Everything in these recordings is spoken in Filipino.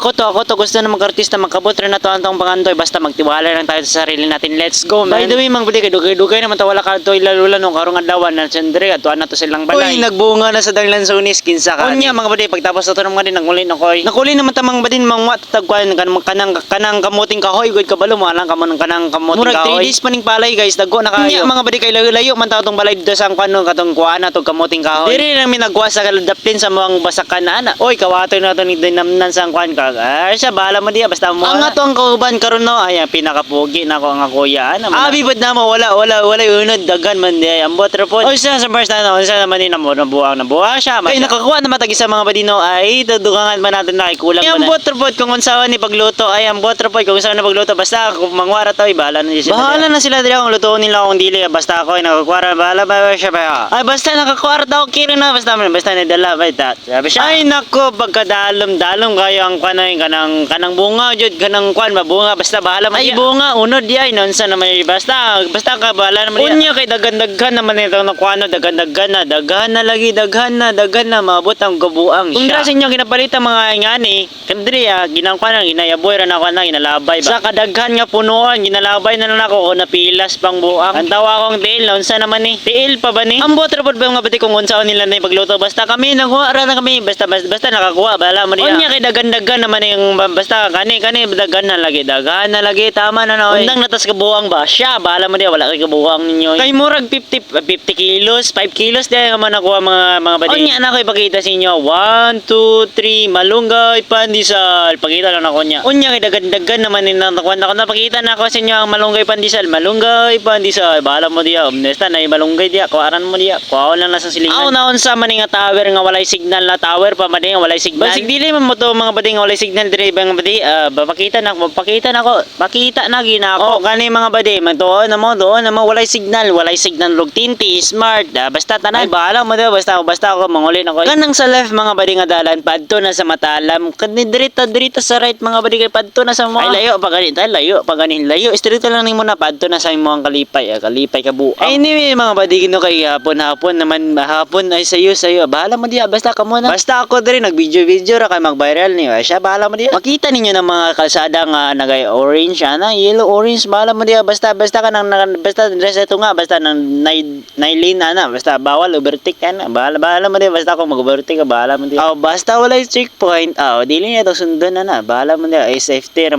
Ako to gusto na mag-artista, magkabot rin na to antong pangandoy, basta magtiwala lang tayo sa sarili natin. Let's go, man. By the way, mga buddy, dugay naman to, wala ka to ilalula nung karong adlaw na siyempre ato na to silang balay. Uy, nagbunga na sa danglan sunis kinsa ka. Unya mga buddy, pagtapos na to mga din naguli na koy. Nakuli naman ta mga buddy mga tatagkuan kanang kamuting kahoy gud kabalo mo alang kamo ng kanang kamuting kahoy. 3 days paning palay guys, dagko na kayo. Unya mga buddy kay layo man ta tong balay dito sa kano katong kuana to kamuting kahoy. Diri nang minagwa sa daplin sa mga basakan na ana. Oy, kawatoy na to ni dinamnan sa kuan ka. Ay, siya bala mo diya basta mo. Ang ato ang kauban karon no, ay pinakapugi na ko ang kuya ana. Abi bud na mo wala unod dagan man diya ambot report. Oy, siya sa first na siya naman ni namo nabuang siya. Kay nakakuha na matagi sa mga badino ay dudugangan man natin na kulang man. Ambot report kung unsaon ni pagluto ay ambot report kung unsaon na pagluto basta kung mangwara to bahala na sila. Bahala na sila dira kung lutuon nila kung dili basta ako ay nakakuha bahala ba siya ba. Ay basta nakakuha daw kiri na basta na dala ba ta. Sabi siya ay nako pagkadalom kayo ang kanay kanang bunga jud kanang kwan ba bunga basta bahala man. Ay bunga unod di ay nonsa na may basta ka bahala naman. Unya kay daghan naman ito na kuano daghan na maabot ang gabuang. Kung dira sa inyo ginapalitan mga ingani kandri ginangkwan ginayaboy ra na kana ginalabay ba. Sa kadaghan nga punuan ginalabay na lang ako napilas pang buang. Ang tawa kong tiil unsa naman ni? Tiil pa ba ni? Ambot ra pud ba mga bati kung unsaon nila na pagluto basta kami nagkuha ra na kami basta nakakuha bala mo diya. Unya kay daghan naman yung basta kani daghan na lagi tama na noy. Undang natas kabuang ba siya bala mo diya wala kay kabuang ninyo. Kay murag 50 kilos 5 kilos diya nga man nakuha mga bati. Unya na ko ipakita sa inyo 1 2 3 malunggay pandesal pakita lang ako niya. Unya kay daghan naman ni nakuha na pakita na ako sa inyo ang malunggay pandesal bala mo diya umnesta na malunggay diya kuaran mo diya kuha lang na sa silingan. Aw naon sa man nga tower nga walay signal na tower pa man nga walay signal. Basig dili man mo to mga badi nga walay signal dire mga badi pakita na ginako kani mga badi man doon na mo walay signal log tinti smart basta tanan bahala mo diya basta ako manguli na ko kanang sa left mga badi nga dalan padto na sa matalam kani dirita sa right mga badi kay padto na sa mo ay layo pa ganin straight lang nimo na padto na sa imo ang kalipay ka buang. Anyway mga badi kino kay hapon ay sayo bahala mo diya basta ka muna basta ako diri nag-video ra kay mag-viral ni siya bahala mo diya makita ninyo ng mga kalsada nga nagay orange ana yellow orange bahala mo diya basta ka nang basta dress ito nga basta nang nailin ana basta bawal overtake ana bahala mo diya basta ako mag-overtake ka bahala mo diya basta walay checkpoint dili niya to sundon ana bahala mo diya safety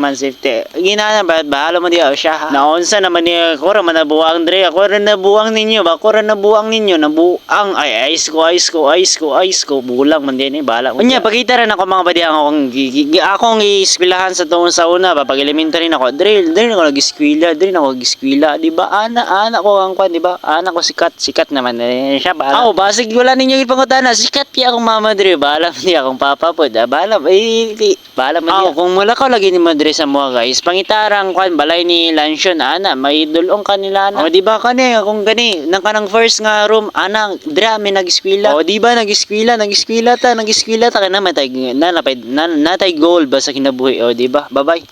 ginana bahala mo diya siya naunsa naman niya ko ra man nabuang diri ako ra nabuang ninyo nabuang ay ice ko bulang man din bahala unya pakita rin ako mga badi akong iskwilahan sa tuon sa una pag elementary na ako diri ako nag-eskwela di ba ana ko ang kwan di ba ana ko sikat naman siya bahala basig wala ninyo ipangutana sikat kaya akong mama diri bahala di akong papa po bahala man kung mula ka lagi ni madre sa mga guys pangitarang kwan balay ni Lansyon ana may dulong kanila na di ba kani kung gani nang kanang first nga room ana dira mi nag-eskwela di ba nag-eskwela ta kana natay goal ba sa kinabuhi di ba bye bye.